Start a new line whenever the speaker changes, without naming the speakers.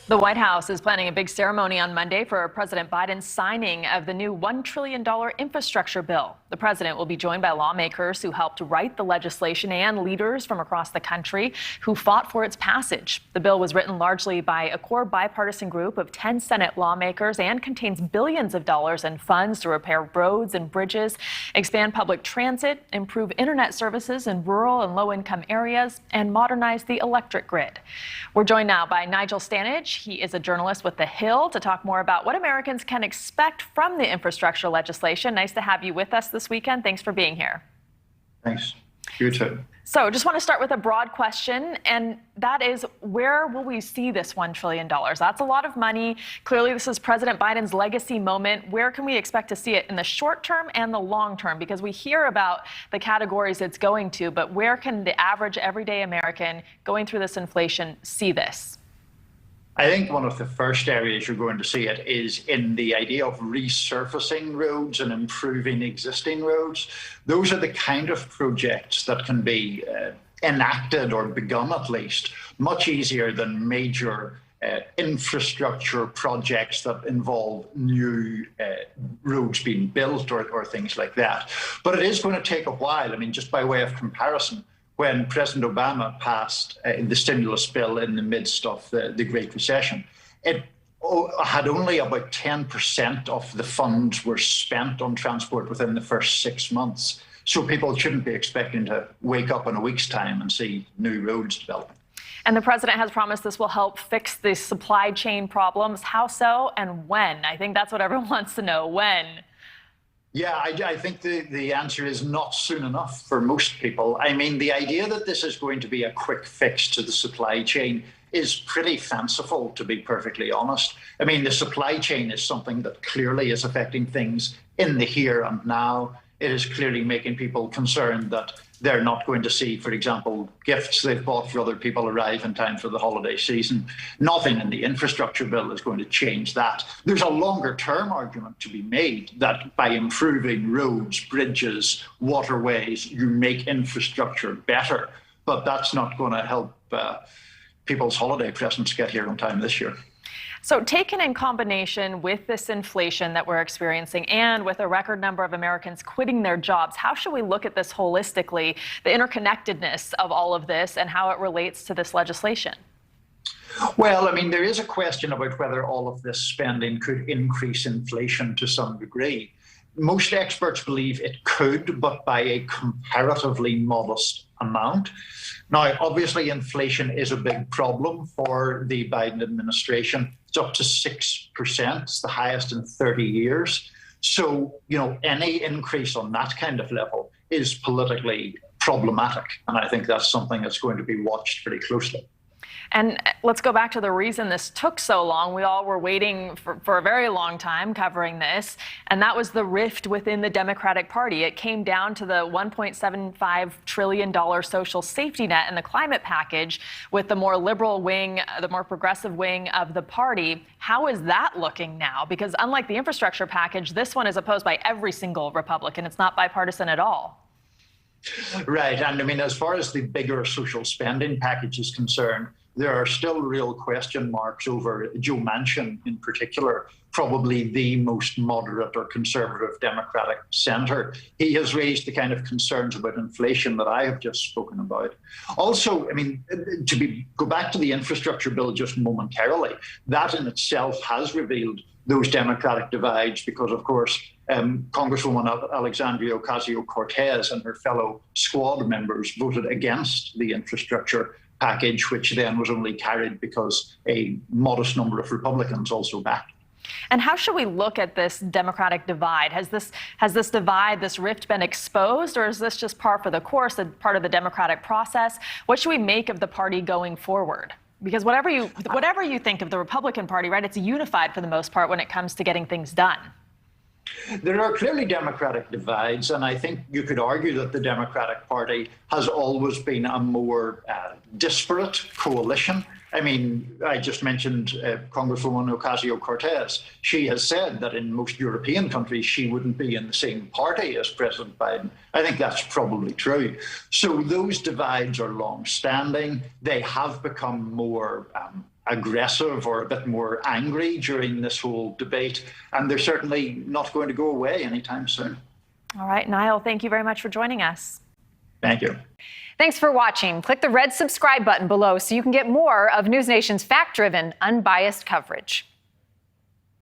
The White House is planning a big ceremony on Monday for President Biden's signing of the new $1 trillion infrastructure bill. The president will be joined by lawmakers who helped write the legislation and leaders from across the country who fought for its passage. The bill was written largely by a core bipartisan group of 10 Senate lawmakers and contains billions of dollars in funds to repair roads and bridges, expand public transit, improve internet services in rural and low-income areas, and modernize the electric grid. We're joined now by Nigel Stanage. He is a journalist with The Hill to talk more about what Americans can expect from the infrastructure legislation. Nice to have you with us this weekend. Thanks for being here.
Thanks. You too.
So just want to start with a broad question, and that is, where will we see this $1 trillion? That's a lot of money. Clearly, this is President Biden's legacy moment. Where can we expect to see it in the short term and the long term? Because we hear about the categories it's going to, but where can the average everyday American going through this inflation see this?
I think one of the first areas you're going to see it is in the idea of resurfacing roads and improving existing roads. Those are the kind of projects that can be enacted or begun at least much easier than major infrastructure projects that involve new roads being built or things like that. But it is going to take a while. I mean, just by way of comparison, when President Obama passed the stimulus bill in the midst of the Great Recession, it had only about 10% of the funds were spent on transport within the first 6 months. So people shouldn't be expecting to wake up in a week's time and see new roads developing.
And the president has promised this will help fix the supply chain problems. How so and when? I think that's what everyone wants to know. When?
Yeah, I think the answer is not soon enough for most people. I mean, the idea that this is going to be a quick fix to the supply chain is pretty fanciful, to be perfectly honest. I mean, the supply chain is something that clearly is affecting things in the here and now. It is clearly making people concerned that they're not going to see, for example, gifts they've bought for other people arrive in time for the holiday season. Nothing in the infrastructure bill is going to change that. There's a longer term argument to be made that by improving roads, bridges, waterways, you make infrastructure better. But that's not going to help people's holiday presents get here on time this year.
So taken in combination with this inflation that we're experiencing and with a record number of Americans quitting their jobs, how should we look at this holistically, the interconnectedness of all of this and how it relates to this legislation?
Well, I mean, there is a question about whether all of this spending could increase inflation to some degree. Most experts believe it could, but by a comparatively modest amount. Now, obviously, inflation is a big problem for the Biden administration. It's up to 6%. It's the highest in 30 years. So, any increase on that kind of level is politically problematic. And I think that's something that's going to be watched pretty closely.
And let's go back to the reason this took so long. We all were waiting for a very long time covering this, and that was the rift within the Democratic Party. It came down to the $1.75 trillion social safety net and the climate package with the more liberal wing, the more progressive wing of the party. How is that looking now? Because unlike the infrastructure package, this one is opposed by every single Republican. It's not bipartisan at all.
Right. And I mean, as far as the bigger social spending package is concerned, there are still real question marks over Joe Manchin in particular, probably the most moderate or conservative Democratic senator. He has raised the kind of concerns about inflation that I have just spoken about. Also, I mean, go back to the infrastructure bill just momentarily, that in itself has revealed those Democratic divides because, of course, Congresswoman Alexandria Ocasio-Cortez and her fellow squad members voted against the infrastructure package, which then was only carried because a modest number of Republicans also backed.
And how should we look at this Democratic divide? Has this divide, this rift been exposed, or is this just par for the course, a part of the Democratic process? What should we make of the party going forward? Because whatever you think of the Republican Party, right, it's unified for the most part when it comes to getting things done.
There are clearly Democratic divides, and I think you could argue that the Democratic Party has always been a more disparate coalition. I mean, I just mentioned Congresswoman Ocasio-Cortez. She has said that in most European countries, she wouldn't be in the same party as President Biden. I think that's probably true. So those divides are long-standing. They have become more aggressive or a bit more angry during this whole debate, and they're certainly not going to go away anytime soon.
All right, Niall, thank you very much for joining us.
Thank you.
Thanks for watching. Click the red subscribe button below so you can get more of NewsNation's fact-driven, unbiased coverage.